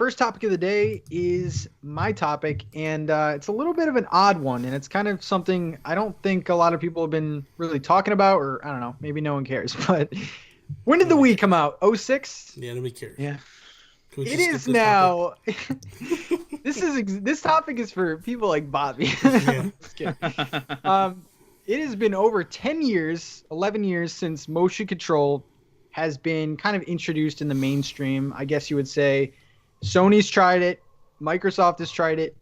first topic of the day is my topic, and it's a little bit of an odd one, and it's kind of something I don't think a lot of people have been really talking about, or I don't know, maybe no one cares. But when did the Nobody Wii cares. come out? '06? Yeah, nobody cares. Yeah. Can we It just skip is this topic? now. This topic is for people like Bobby. Yeah. Just kidding. Um, it has been over 10 years, 11 years since motion control has been kind of introduced in the mainstream. I guess you would say Sony's tried it, Microsoft has tried it,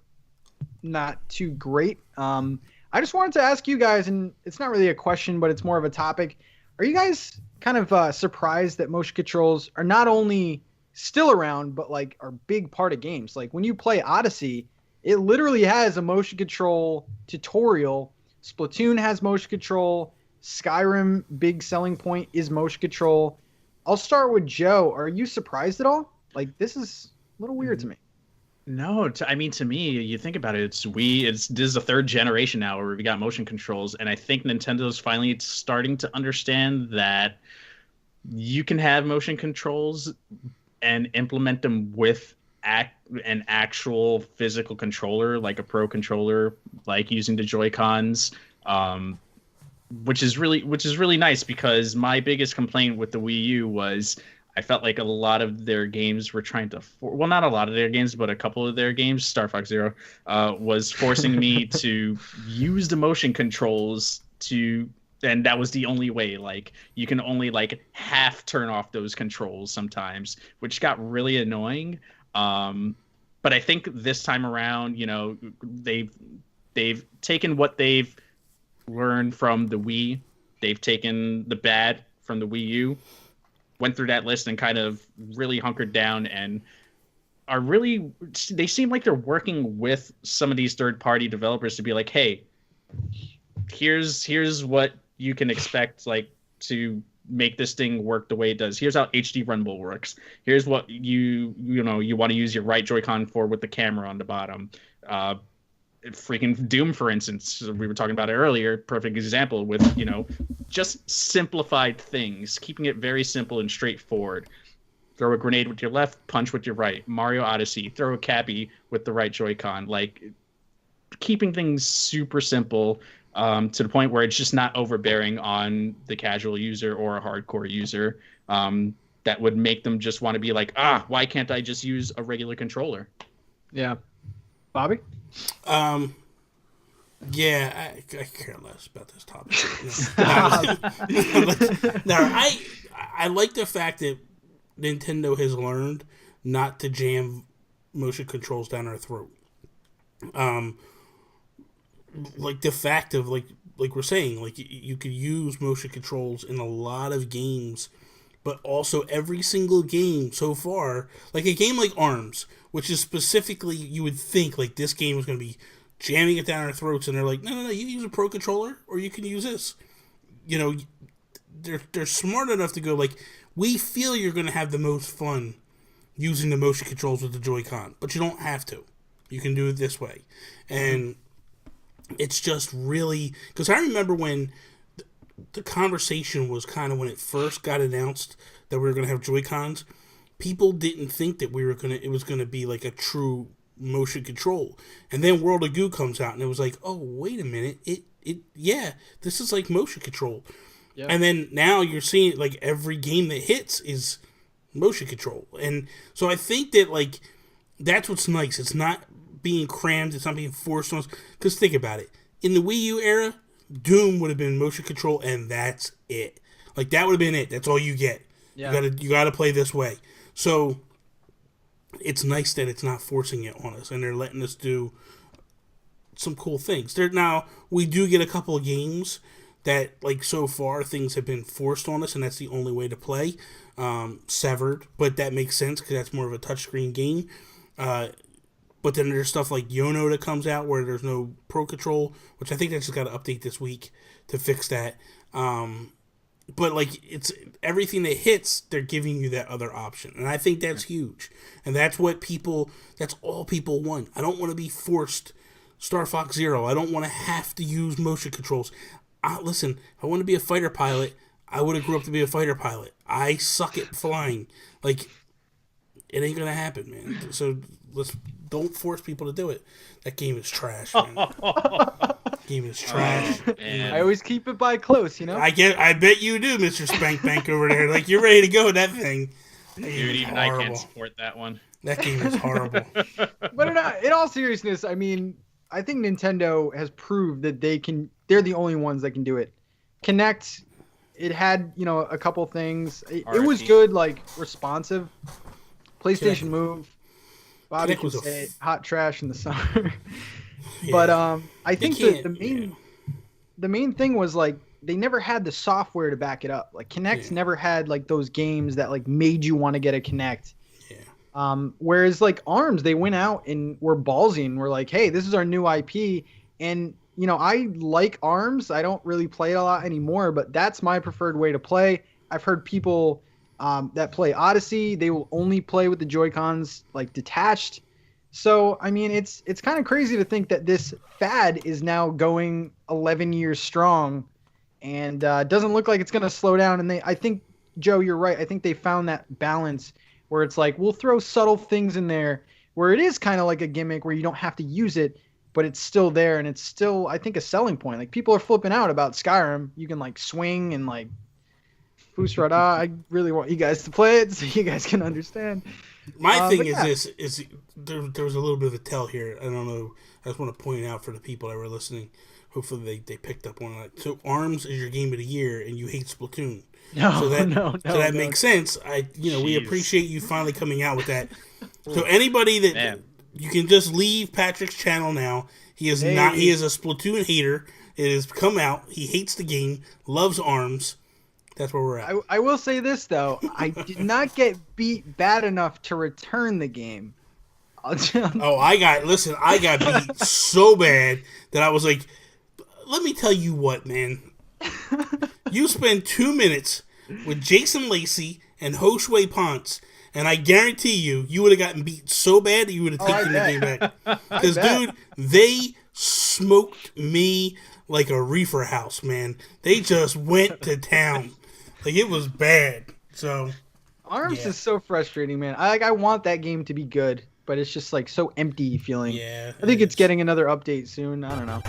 not too great. I just wanted to ask you guys, and it's not really a question, but it's more of a topic. Are you guys kind of surprised that motion controls are not only still around, but like are big part of games? Like when you play Odyssey, it literally has a motion control tutorial. Splatoon has motion control. Skyrim, big selling point is motion control. I'll start with Joe. Are you surprised at all? Like this is a little weird to me. No, I mean, to me, you think about it, this is the third generation now where we got motion controls, and I think Nintendo's finally starting to understand that you can have motion controls and implement them with an actual physical controller, like a pro controller, like using the Joy-Cons, which is really nice, because my biggest complaint with the Wii U was I felt like a lot of their games were trying to well, not a lot of their games, but a couple of their games, Star Fox Zero, was forcing me to use the motion controls and that was the only way. Like you can only like half turn off those controls sometimes, which got really annoying. But I think this time around, they've taken what they've learned from the Wii. They've taken the bad from the Wii U, went through that list and kind of really hunkered down and they seem like they're working with some of these third-party developers to be like, hey, here's what you can expect, like, to make this thing work the way it does. Here's how HD Rumble works. Here's what you want to use your right Joy-Con for with the camera on the bottom. Freaking Doom, for instance, we were talking about it earlier, perfect example with, just simplified things, keeping it very simple and straightforward. Throw a grenade with your left, punch with your right. Mario Odyssey, throw a cappy with the right Joy-Con. Like, keeping things super simple, to the point where it's just not overbearing on the casual user or a hardcore user, that would make them just want to be like, why can't I just use a regular controller? Yeah. Bobby? Yeah, I care less about this topic. No, I like the fact that Nintendo has learned not to jam motion controls down our throat. Like the fact of like we're saying, like you could use motion controls in a lot of games, but also every single game so far, like a game like ARMS, which is specifically, you would think like this game was going to be jamming it down our throats, and they're like, no, you can use a pro controller or you can use this. They're smart enough to go like, we feel you're going to have the most fun using the motion controls with the Joy-Con, but you don't have to. You can do it this way. And it's just really, because I remember when the conversation was kind of when it first got announced that we were going to have Joy-Cons, people didn't think that it was going to be like a true motion control. And then World of Goo comes out and it was like, oh, wait a minute. Yeah, this is like motion control. Yep. And then now you're seeing like every game that hits is motion control. And so I think that like, that's what's nice. It's not being crammed. It's not being forced on us. Because think about it. In the Wii U era, Doom would have been motion control, and that's it. Like, that would have been it. That's all you get. Yeah. You gotta play this way. So, it's nice that it's not forcing it on us, and they're letting us do some cool things. Now, we do get a couple of games that, like, so far, things have been forced on us, and that's the only way to play. Severed, but that makes sense, because that's more of a touchscreen game. But then there's stuff like Yono that comes out where there's no Pro Control, which I think they just got to update this week to fix that. But like, it's everything that hits, they're giving you that other option, and I think that's huge. And that's all people want. I don't want to be forced Star Fox Zero. I don't want to have to use motion controls. Listen, if I want to be a fighter pilot, I would have grew up to be a fighter pilot. I suck at flying. Like, It ain't gonna happen, man. So don't force people to do it. That game is trash, man. Game is trash. I always keep it by close, you know. I bet you do, Mr. Spank Bank over there. Like you're ready to go with that thing. Dude, even I can't support that one. That game is horrible. But in all seriousness, I mean, I think Nintendo has proved that they're the only ones that can do it. Kinect, it had, a couple things. It was good, like responsive. PlayStation Move. Bobby can say hot trash in the summer. Yeah. But I think the main thing was like they never had the software to back it up. Like Kinect's never had like those games that like made you want to get a Kinect. Yeah. Whereas like ARMS, they went out and were ballsy and were like, hey, this is our new IP. And I like ARMS. I don't really play it a lot anymore, but that's my preferred way to play. I've heard people that play Odyssey, they will only play with the Joy-Cons like detached. So, I mean, it's kind of crazy to think that this fad is now going 11 years strong and doesn't look like it's going to slow down. And I think, Joe, you're right. I think they found that balance where it's like, we'll throw subtle things in there where it is kind of like a gimmick where you don't have to use it, but it's still there. And it's still, I think, a selling point. Like people are flipping out about Skyrim. You can like swing and like Fusrada. I really want you guys to play it so you guys can understand. My thing is there was a little bit of a tell here. I don't know. I just want to point out for the people that were listening. Hopefully they picked up on that. So ARMS is your game of the year, and you hate Splatoon. So that makes sense. We appreciate you finally coming out with that. So anybody that you can just leave Patrick's channel now. He is not. He is a Splatoon hater. It has come out. He hates the game. Loves ARMS. That's where we're at. I will say this, though. I did not get beat bad enough to return the game. I got beat so bad that I was like, let me tell you what, man. You spend 2 minutes with Jason Lacey and Josue Ponce, and I guarantee you would have gotten beat so bad that you would have taken the game back. Because, dude, they smoked me like a reefer house, man. They just went to town. Like, it was bad. So ARMS is so frustrating, man. I want that game to be good, but it's just like so empty feeling. Yeah. I think it's getting another update soon. I don't know.